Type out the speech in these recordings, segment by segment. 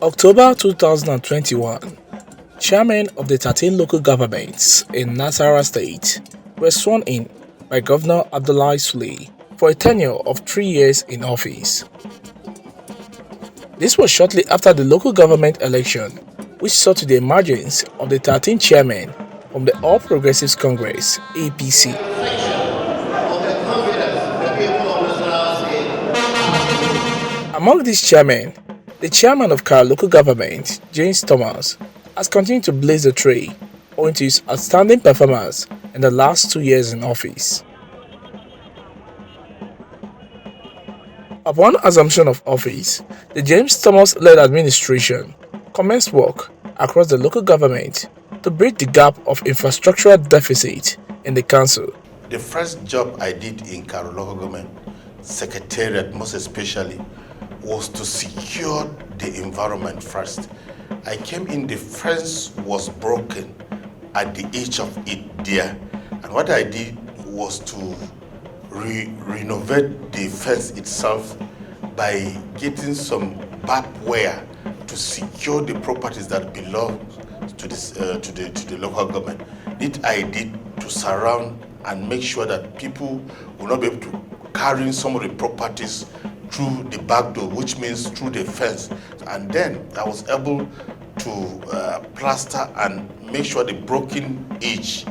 October 2021, chairmen of the 13 local governments in Nasarawa State were sworn in by Governor Abdullahi Sule for a tenure of 3 years in office. This was shortly after the local government election, which saw to the emergence of the 13 chairmen from the All Progressives Congress (APC). Among these chairmen, the chairman of Karu local government, James Thomas, has continued to blaze the trail owing to his outstanding performance in the last 2 years in office. Upon assumption of office, the James Thomas-led administration commenced work across the local government to bridge the gap of infrastructural deficit in the council. The first job I did in Karu local government secretariat, most especially, was to secure the environment first. I came in, the fence was broken at the edge of it there, and what I did was to renovate the fence itself by getting some barbed wire to secure the properties that belong to the local government. It I did to surround and make sure that people will not be able to carry some of the properties through the back door, which means through the fence. And then I was able to plaster and make sure the broken edge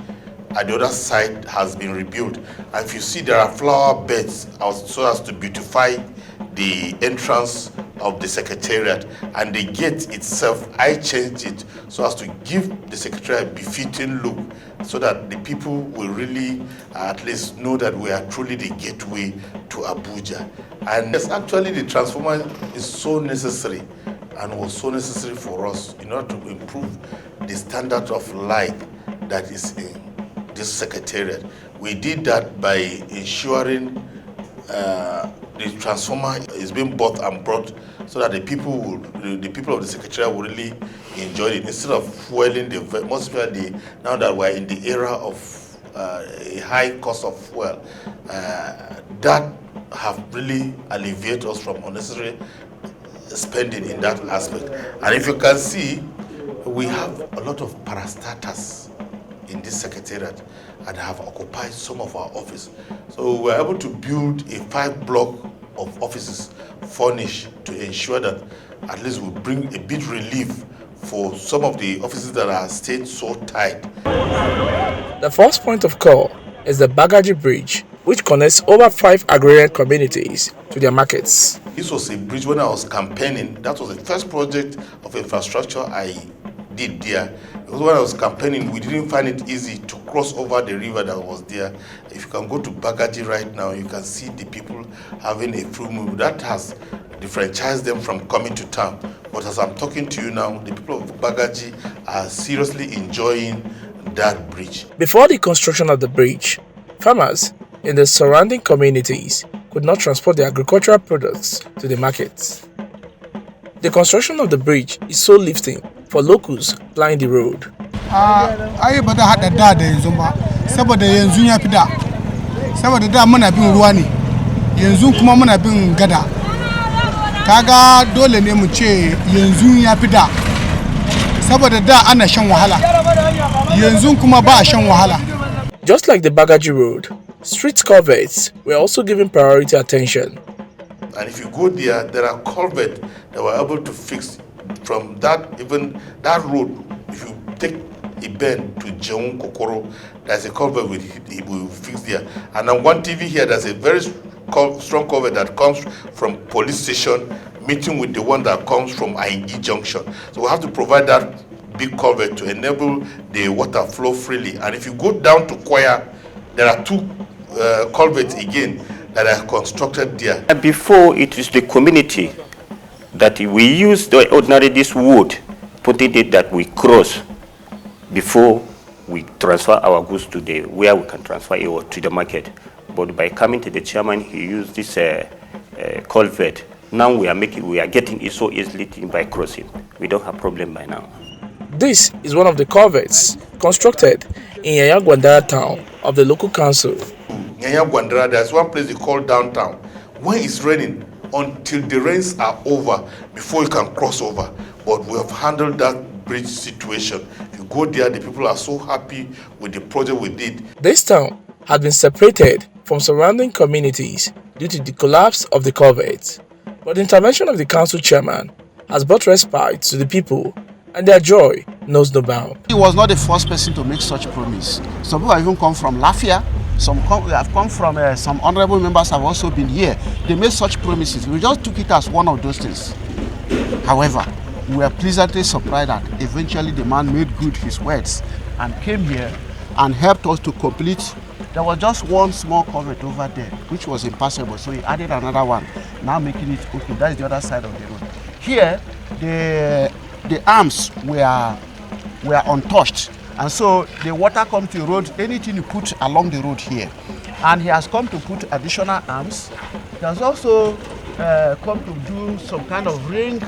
at the other side has been rebuilt. And if you see, there are flower beds so as to beautify the entrance of the secretariat, and the gate itself, I changed it so as to give the secretariat a befitting look, so that the people will really at least know that we are truly the gateway to Abuja. And yes, actually the transformer is so necessary and was so necessary for us in order to improve the standard of life that is in this secretariat. We did that by ensuring the transformer is being bought and brought so that the people of the secretariat will really enjoy it instead of fueling the, most especially now that we're in the era of a high cost of fuel. That have really alleviated us from unnecessary spending in that aspect. And if you can see, we have a lot of parastatals in this secretariat and have occupied some of our office. So we're able to build a 5-block of offices furnished to ensure that at least we bring a bit relief for some of the offices that are stayed so tight. The first point of call is the Bagaji Bridge, which connects over 5 agrarian communities to their markets. This was a bridge when I was campaigning. That was the first project of infrastructure I did there. Because when I was campaigning, we didn't find it easy to cross over the river that was there. If you can go to Bagaji right now, you can see the people having a free move. That has differentiated them from coming to town. But as I'm talking to you now, the people of Bagaji are seriously enjoying that bridge. Before the construction of the bridge, farmers in the surrounding communities could not transport their agricultural products to the markets. The construction of the bridge is so lifting for locals plying the road. Ai ba da hada da yanzu ba saboda yanzu ya fi da saboda da muna bin ruwa ne yanzu kuma muna bin gada kaga dole ne mu ce yanzu ya fi da saboda da ana shan wahala yanzu kuma ba a shan wahala. Just like the Bagaji Road, street culverts were also given priority attention. And if you go there, there are culverts that were able to fix from that, even that road. If you take a bend to Jeon Kokoro, there's a culvert we fix there. And on one TV here, there's a very strong culvert that comes from police station, meeting with the one that comes from Aingi Junction. So we have to provide that big culvert to enable the water flow freely. And if you go down to Kwaya, there are 2 culverts again that are constructed there. Before, it is the community that we use the ordinary this wood, putting it that we cross before we transfer our goods to the where we can transfer it to the market. But by coming to the chairman, he used this culvert. Now we are getting it so easily by crossing. We don't have problem by now. This is one of the culverts constructed in Yaya Gwandara town of the local council. Yaya Gwandara, there's one place they call downtown. When it's raining, until the rains are over, before you can cross over, but we have handled that bridge situation. If you go there, the people are so happy with the project we did. This town had been separated from surrounding communities due to the collapse of the culvert, but the intervention of the council chairman has brought respite to the people, and their joy knows no bound. He was not the first person to make such promise. Some people have even come from Lafia. Some have come from some honorable members have also been here. They made such promises. We just took it as one of those things. However, we were pleasantly surprised that eventually the man made good his words and came here and helped us to complete. There was just one small culvert over there, which was impassable. So he added another one, now making it okay. That's the other side of the road. Here, the arms were untouched. And so the water comes to the road, anything you put along the road here. And he has come to put additional arms. He has also come to do some kind of ring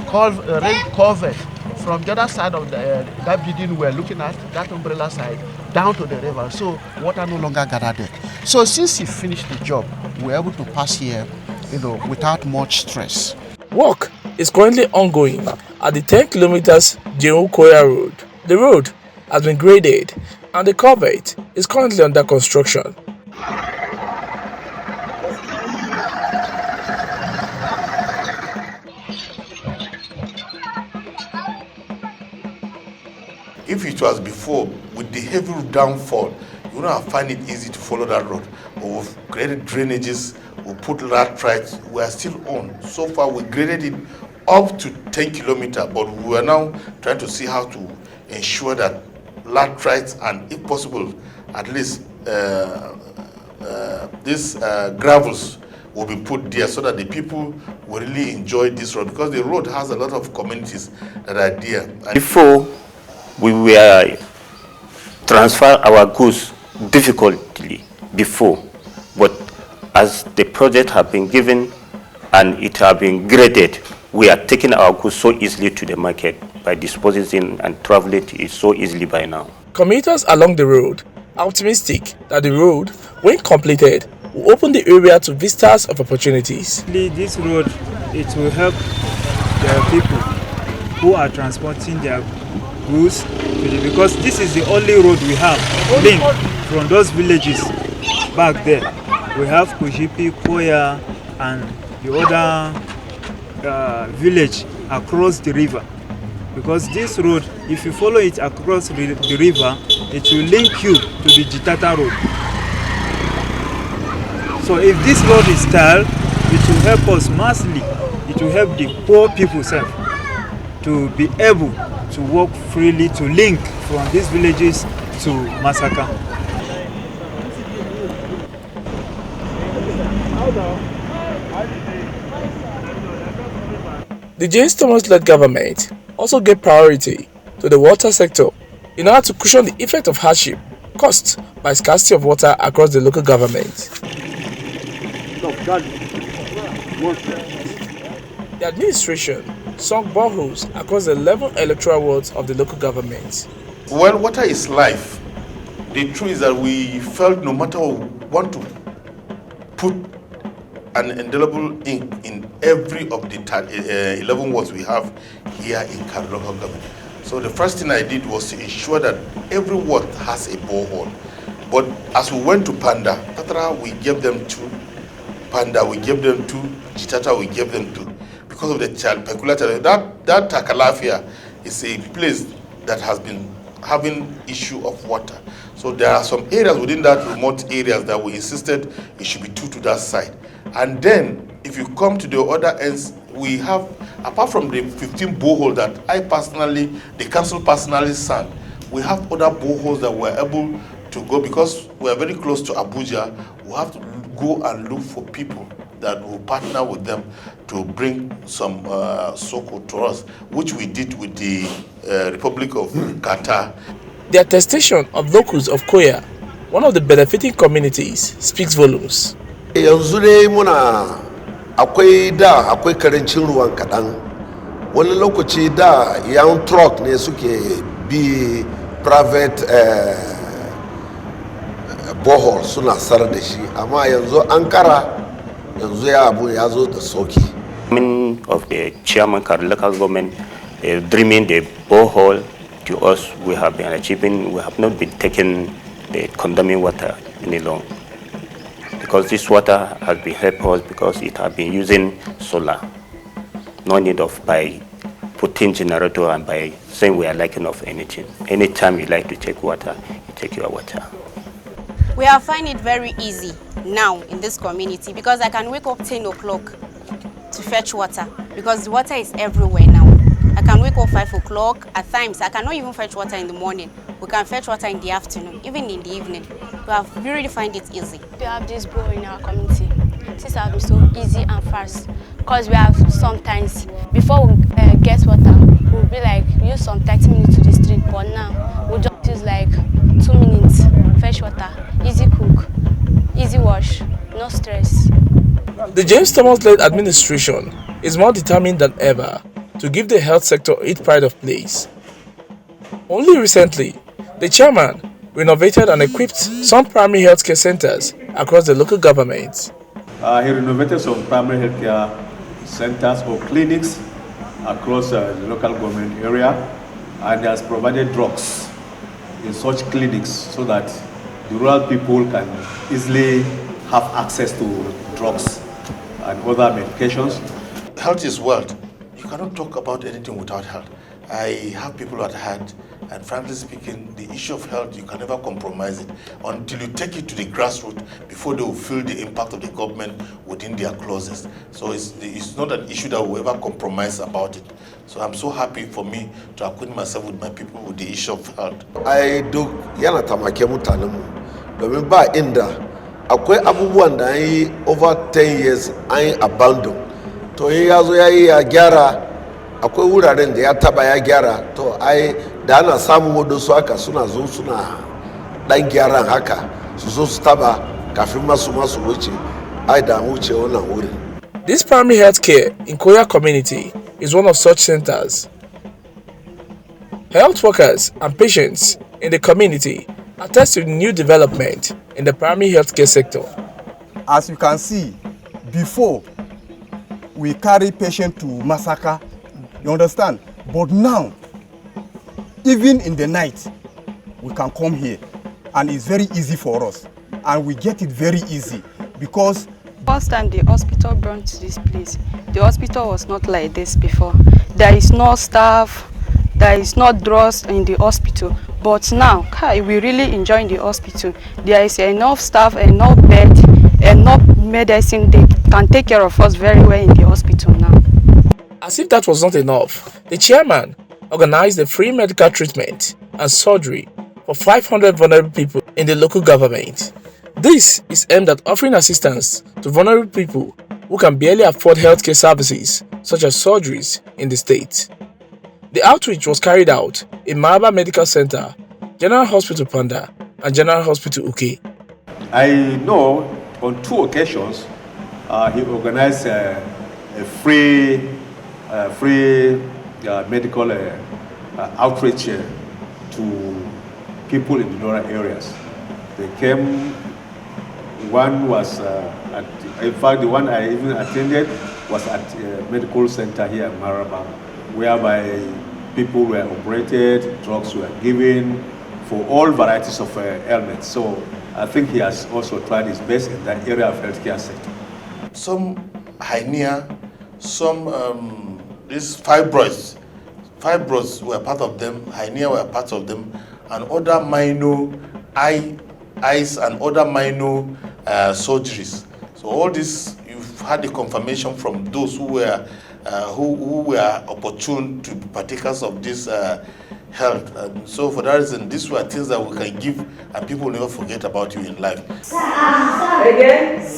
culvert from the other side of that building we're looking at, that umbrella side, down to the river. So water no longer gathered there. So since he finished the job, we're able to pass here, without much stress. Work is currently ongoing at the 10 kilometers Jehu-Koya road. The road has been graded and the culvert is currently under construction. If it was before, with the heavy downfall, you don't find it easy to follow that road. But we've created drainages, we put laterites, we are still on. So far, we graded it up to 10 kilometers, but we are now trying to see how to ensure that laterites and, if possible, at least these gravels will be put there so that the people will really enjoy this road, because the road has a lot of communities that are there. Before, we were transfer our goods difficultly before, but as the project have been given and it have been graded, we are taking our goods so easily to the market by disposing and traveling it so easily by now. Commuters along the road are optimistic that the road, when completed, will open the area to vistas of opportunities. This road, it will help the people who are transporting their goods because this is the only road we have linked from those villages back there. We have Kujipi, Koya, and the other village across the river. Because this road, if you follow it across the river, it will link you to the Jitata road. So if this road is tiled, it will help us massively. It will help the poor people to be able to walk freely, to link from these villages to Masaka. The James Thomas-led government also gave priority to the water sector in order to cushion the effect of hardship caused by scarcity of water across the local government. The administration sunk boreholes across the 11 electoral wards of the local government. Well, water is life. The truth is that we felt no matter what, we want to put an indelible ink in every of the 11 wards we have here in Karu local government. So the first thing I did was to ensure that every ward has a borehole. But as we went to Panda, Tatra, we gave them 2. Panda, we gave them 2. Jitata, we gave them 2. Because of the peculiar challenge. That Takalafia is a place that has been having issue of water. So there are some areas within that remote areas that we insisted it should be 2 to that side. And then if you come to the other ends, we have, apart from the 15 boreholes that the council personally sank, we have other boreholes that we're able to go, because we are very close to Abuja. We have to go and look for people that will partner with them to bring some soko to us, which we did with the Republic of Qatar. The attestation of locals of Koya, one of the benefiting communities, speaks volumes. Yanzu dai akwai karancin ruwan kadan. Wani lokaci da yan truck ne suke bi private borehole suna sar da shi, amma yanzu an kara, yanzu ya zo da sauki. Of the chairman Karu local government dreaming the borehole to us, we have been achieving. We have not been taking the condemning water any long, because this water has been helped us because it has been using solar. No need of by putting generator and by saying we are lacking of anything. Anytime you like to take water, you take your water. We have find it very easy now in this community because I can wake up 10 o'clock to fetch water because the water is everywhere now. I can wake up 5 o'clock. At times, I cannot even fetch water in the morning. We can fetch water in the afternoon, even in the evening. We really find it easy. We have this bro in our community. This has been so easy and fast because we have sometimes, before we get water, we'll be like, use some 30 minutes to the street, but now we'll just use like 2 minutes, fetch water, easy cook, easy wash, no stress. The James Thomas-led administration is more determined than ever to give the health sector its pride of place. Only recently, the chairman renovated and equipped some primary healthcare centers across the local government. He renovated some primary healthcare centers or clinics across the local government area, and has provided drugs in such clinics so that the rural people can easily have access to drugs and other medications. Health is wealth. You cannot talk about anything without health. I have people at heart, and frankly speaking, the issue of health, you can never compromise it until you take it to the grassroots before they will feel the impact of the government within their clauses. So it's not an issue that we'll ever compromise about it. So I'm so happy for me to acquaint myself with my people with the issue of health. I do yana tamake mutanenmu domin ba inda akwai abubuwan da an yi over 10 years an yi abandon. To in ya zo ya yi ya gyara, akwai wuraren da ya taba ya gyara, to ai da ana samun wadansu haka suna zo suna dan gyaran haka su zo su taba kafin masu wuce, ai da wuce wannan wurin. This primary health care in Koya community is one of such centers. Health workers and patients in the community attest to the new development in the primary healthcare sector. As you can see, before we carry patient to Massacre, you understand? But now, even in the night, we can come here and it's very easy for us. And we get it very easy because first time the hospital brought to this place, the hospital was not like this before. There is no staff, there is no drugs in the hospital. But now, we really enjoy the hospital. There is enough staff, enough bed, enough medicine. They can take care of us very well in the hospital now. As if that was not enough, the chairman organized a free medical treatment and surgery for 500 vulnerable people in the local government. This is aimed at offering assistance to vulnerable people who can barely afford healthcare services such as surgeries in the state. The outreach was carried out in Maraba Medical Center, General Hospital Panda, and General Hospital Uke. I know on 2 occasions he organized a free medical outreach to people in the rural areas. They came. One was in fact, the one I even attended was at a medical center here in Maraba, whereby people were operated, drugs were given for all varieties of ailments. So I think he has also tried his best in that area of healthcare sector. Some hernia, some these fibroids were part of them, hernia were part of them, and other minor eyes and other minor surgeries. So all this, you've had the confirmation from those who were opportune to be partakers of this health. And so for that reason, these were things that we can give and people will never forget about you in life. Again? Is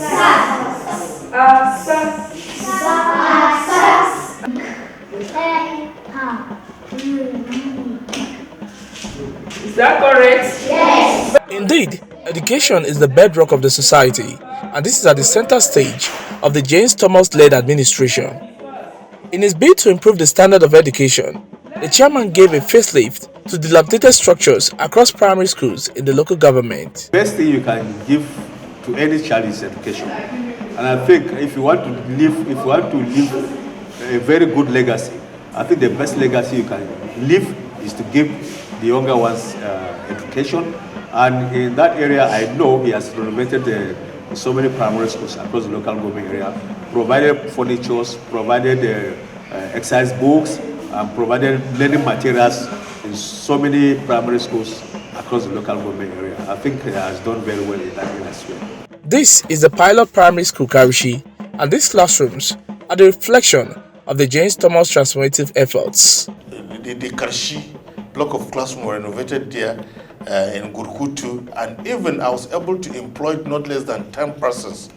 that correct? Yes. Indeed, education is the bedrock of the society, and this is at the center stage of the James Thomas-led administration. In his bid to improve the standard of education, the chairman gave a facelift to dilapidated structures across primary schools in the local government. The best thing you can give to any child is education. And I think if you want to live a very good legacy. I think the best legacy you can leave is to give the younger ones education. And in that area, I know he has renovated so many primary schools across the local government area, provided furniture, provided exercise books, and provided learning materials in so many primary schools across the local government area. I think he has done very well in that area as well. This is the pilot primary school Karu, and these classrooms are the reflection of the James Thomas transformative efforts. The Karu block of classroom were renovated there in Gurkutu, and even I was able to employ not less than 10 persons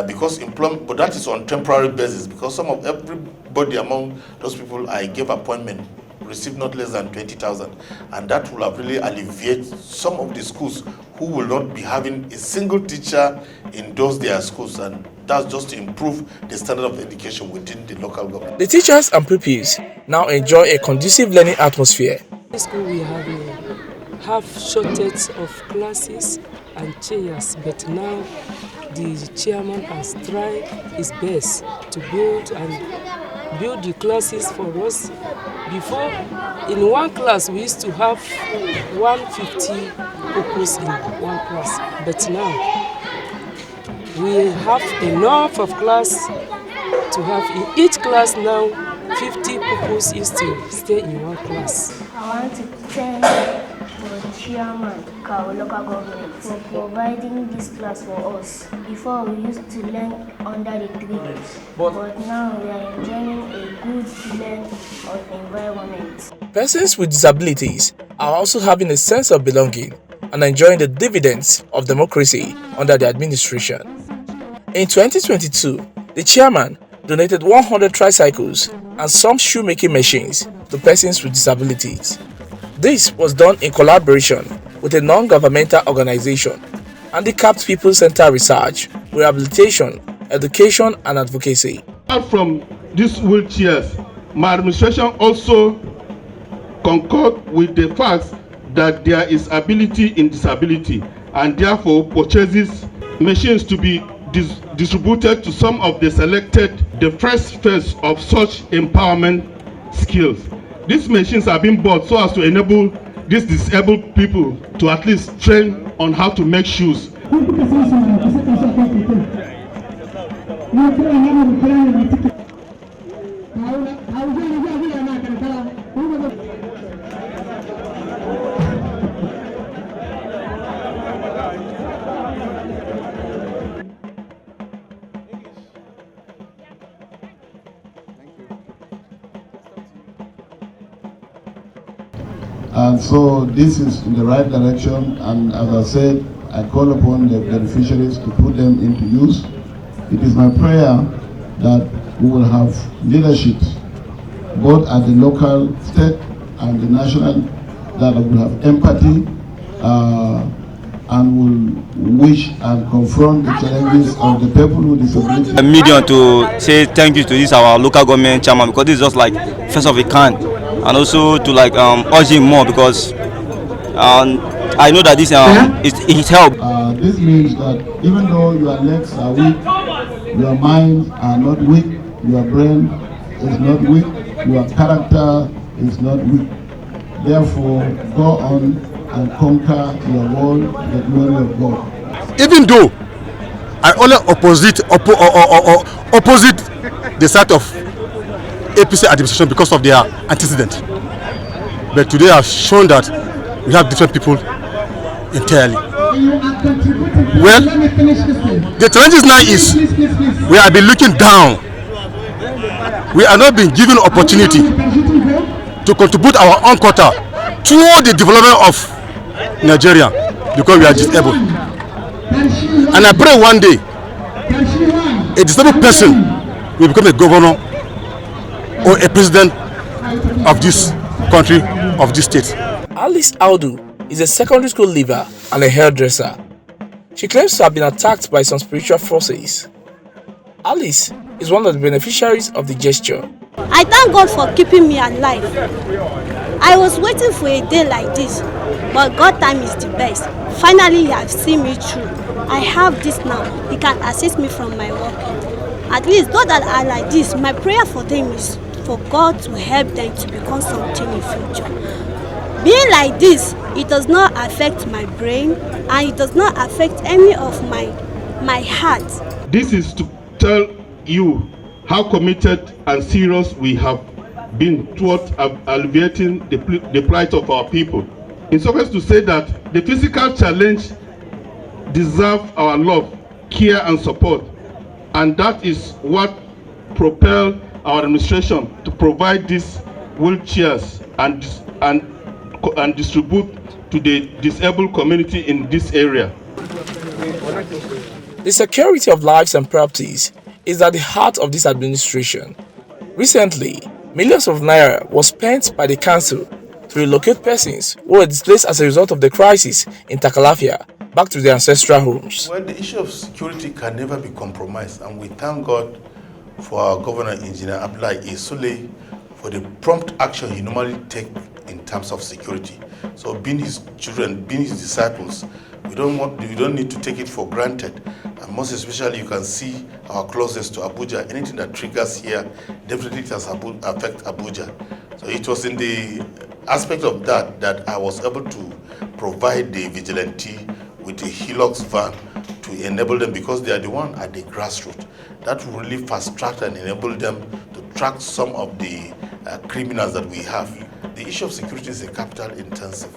because employment, but that is on temporary basis, because some of everybody among those people I gave appointment received not less than 20,000, and that will have really alleviated some of the schools who will not be having a single teacher in those their schools, and that's just to improve the standard of education within the local government. The teachers and pupils now enjoy a conducive learning atmosphere. In school we have shortage of classes and chairs, but now the chairman has tried his best to build the classes for us. Before, in one class we used to have 150 pupils in one class, but now we have enough of class to have in each class now 50 pupils used to stay in one class. I want to thank the chairman, Karu local government, for providing this class for us. Before we used to learn under the tree, but now we are enjoying a good learn of environment. Persons with disabilities are also having a sense of belonging and enjoying the dividends of democracy under the administration. In 2022, the chairman donated 100 tricycles and some shoemaking machines to persons with disabilities. This was done in collaboration with a non-governmental organization, Handicapped People Center Research, Rehabilitation, Education and Advocacy. Apart from these wheelchairs, my administration also concord with the fact that there is ability in disability, and therefore purchases machines to be distributed to some of the selected, the first phase of such empowerment skills. These machines are being bought so as to enable these disabled people to at least train on how to make shoes. And so this is in the right direction, and as I said, I call upon the beneficiaries to put them into use. It is my prayer that we will have leadership both at the local, state and the national, that will have empathy and will wish and confront the challenges of the people with disabilities. A medium to say thank you to this our local government chairman, because this is just like first of a kind, and also to like urge him more, because I know that this it helped. This means that even though your legs are weak, your minds are not weak, your brain is not weak, your character is not weak. Therefore, go on and conquer your world, the glory of God. Even though I only opposite the side of APC administration because of their antecedent, but today I've shown that we have different people entirely. Well, the challenges now is we have been looking down. We are not being given opportunity to contribute our own quota to the development of Nigeria because we are disabled. And I pray one day a disabled person will become a governor or a president of this country, of this state. Alice Audu is a secondary school leaver and a hairdresser. She claims to have been attacked by some spiritual forces. Alice is one of the beneficiaries of the gesture. I thank God for keeping me alive. I was waiting for a day like this, but God's time is the best. Finally, He has seen me through. I have this now. He can assist me from my work. At least those that are like this, my prayer for them is for God to help them to become something in future. Being like this, it does not affect my brain and it does not affect any of my heart. This is to tell you how committed and serious we have been towards alleviating the plight of our people. In suffice to say that the physical challenge deserves our love, care and support, and that is what propelled our administration to provide these wheelchairs and distribute to the disabled community in this area. The security of lives and properties is at the heart of this administration. Recently, millions of naira was spent by the council to relocate persons who were displaced as a result of the crisis in Takalafia back to their ancestral homes. Well, the issue of security can never be compromised, and we thank God for our Governor Engineer Abdullahi Isule for the prompt action he normally takes in terms of security. So being his children, being his disciples, we don't need to take it for granted. And most especially, you can see our closest to Abuja. Anything that triggers here definitely does affect Abuja. So it was in the aspect of that I was able to provide the vigilante with a Hilux van to enable them, because they are the one at the grassroots. That will really fast track and enable them to track some of the criminals that we have. The issue of security is a capital intensive.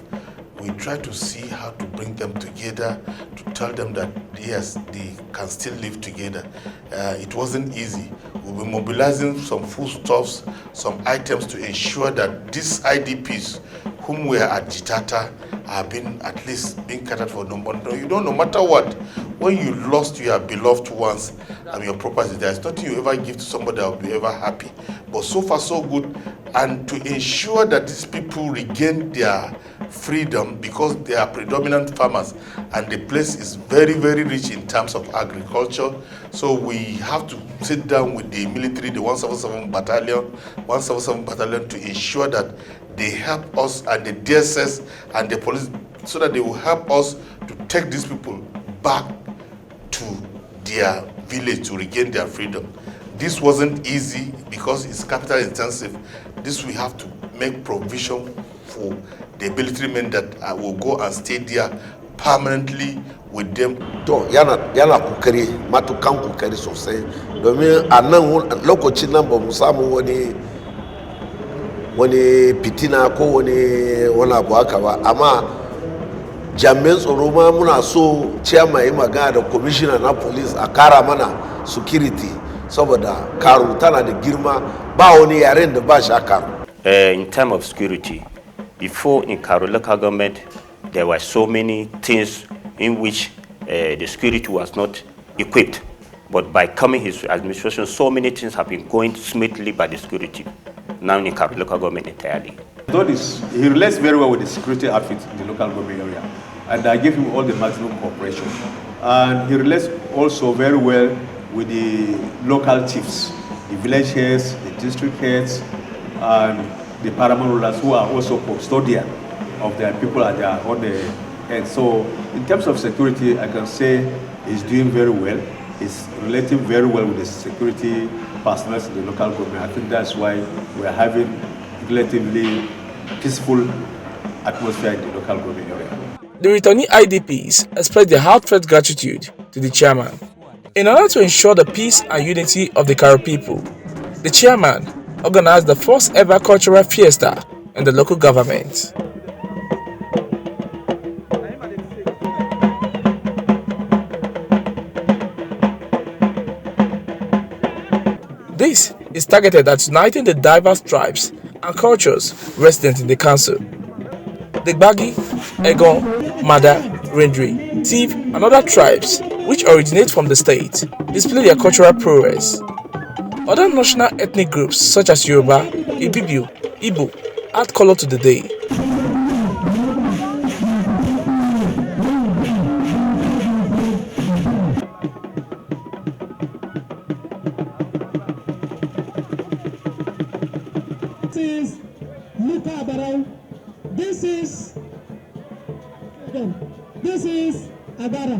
We try to see how to bring them together, to tell them that yes, they can still live together. It wasn't easy. We'll be mobilizing some foodstuffs, some items to ensure that these IDPs whom were at Jitata are at least being catered for. No matter what, when you lost your beloved ones and your property, there's nothing you ever give to somebody that will be ever happy. But so far so good, and to ensure that these people regain their freedom, because they are predominant farmers and the place is very, very rich in terms of agriculture. So we have to sit down with the military, the 177 battalion to ensure that they help us, and the DSS and the police, so that they will help us to take these people back to their village to regain their freedom. This wasn't easy because it's capital intensive. This we have to make provision for the military men that will go and stay there permanently with them. To yana kokari, matukan kokari sosai, domin a nan lokacin nan ba mu samu wani fitina ko wani abu haka ba, amma jami'an tsaro ma muna so chairman yi magana da commissioner na police a kara mana security, saboda Karu tana da girma, ba wani yaren da ba shi a Karu. In terms of security, before in Karu local government, there were so many things in which the security was not equipped. But by coming his administration, so many things have been going smoothly by the security. Now in Karu local government entirely. He relates very well with the security outfit in the local government area. And I give him all the maximum cooperation. And he relates also very well with the local chiefs, the village heads, the district heads, and the paramount rulers, who are also custodian of their people at their own end. So in terms of security, I can say he's doing very well. He's relating very well with the security personnel in the local government. I think that's why we're having relatively peaceful atmosphere in the local government area. The returning IDPs expressed their heartfelt gratitude to the chairman. In order to ensure the peace and unity of the Karu people, the chairman organized the first ever cultural fiesta in the local government. This is targeted at uniting the diverse tribes and cultures resident in the council. The Gbagi, Egon, Mada, Rendri, Tiv, and other tribes which originate from the state display their cultural prowess. Other national ethnic groups such as Yoruba, Ibibio, Igbo add color to the day. This is Luka Abarau. This is Agara.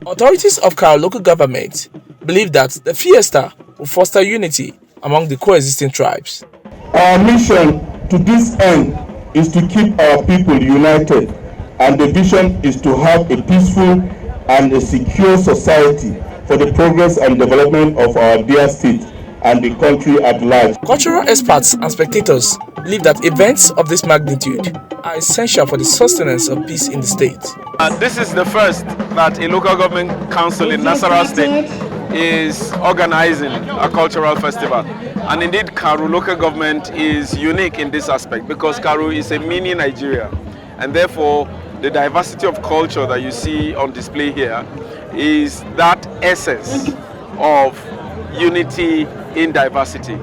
Authorities of Karu local government believe that the fiesta will foster unity among the coexisting tribes. Our mission to this end is to keep our people united, and the vision is to have a peaceful and a secure society for the progress and development of our dear state and the country at large. Cultural experts and spectators believe that events of this magnitude are essential for the sustenance of peace in the state. This is the first that a local government council in Nasarawa State is organizing a cultural festival. And indeed, Karu local government is unique in this aspect because Karu is a mini Nigeria. And therefore, the diversity of culture that you see on display here is that essence of unity in diversity.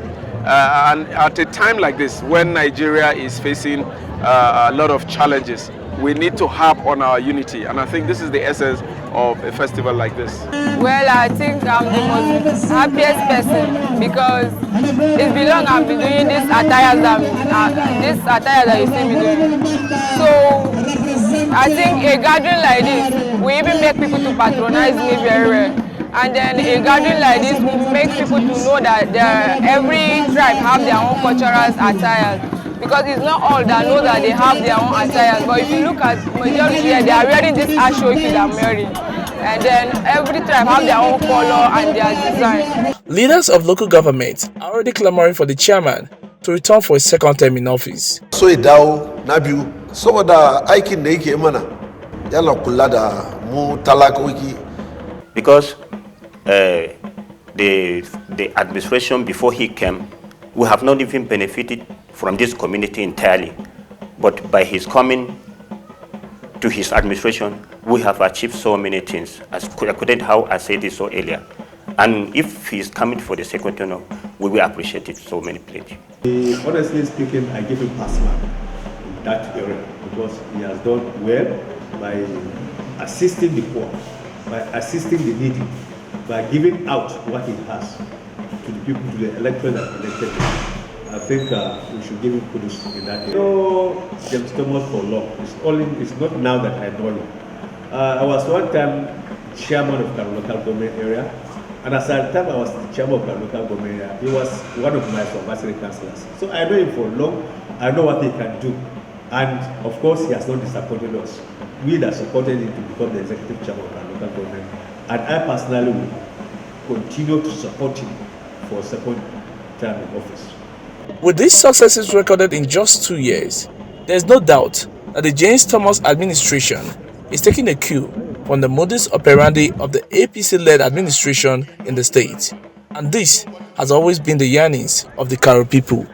And at a time like this, when Nigeria is facing a lot of challenges, we need to harp on our unity, and I think this is the essence of a festival like this. Well, I think I'm the most happiest person because it's been long I've been doing this attire that you see me doing. So I think a gathering like this will even make people to patronize me very well. And then a gathering like this will make people to know that every tribe have their own cultural attire. Because it's not all that know that they have their own attire. But if you look at majority here, they are wearing this ashoki that I'm wearing. And then every tribe have their own color and their design. Leaders of local government are already clamoring for the chairman to return for a second term in office. So idao nabiu saboda aikin da yake mana yana kula da mu talakoki. Because the administration before he came, we have not even benefited from this community entirely. But by his coming to his administration, we have achieved so many things, according to how I said this so earlier. And if he's coming for the second term, we will appreciate it so many plenty. Honestly speaking, I give him pass mark in that area because he has done well by assisting the poor, by assisting the needy, by giving out what he has to the people, to the electorate that elected him. I think we should give him kudos in that area. No, James Thomas for long. It's not now that I know him. I was one time chairman of Karu local government area, and as at the time I was the chairman of Karu local government area, he was one of my supervisory councillors. So I know him for long. I know what he can do, and of course he has not disappointed us. We that supported him to become the executive chairman of Karu local government, and I personally will continue to support him for a second term in office. With these successes recorded in just 2 years, there is no doubt that the James Thomas administration is taking a cue from the modus operandi of the APC-led administration in the state. And this has always been the yearnings of the Karu people.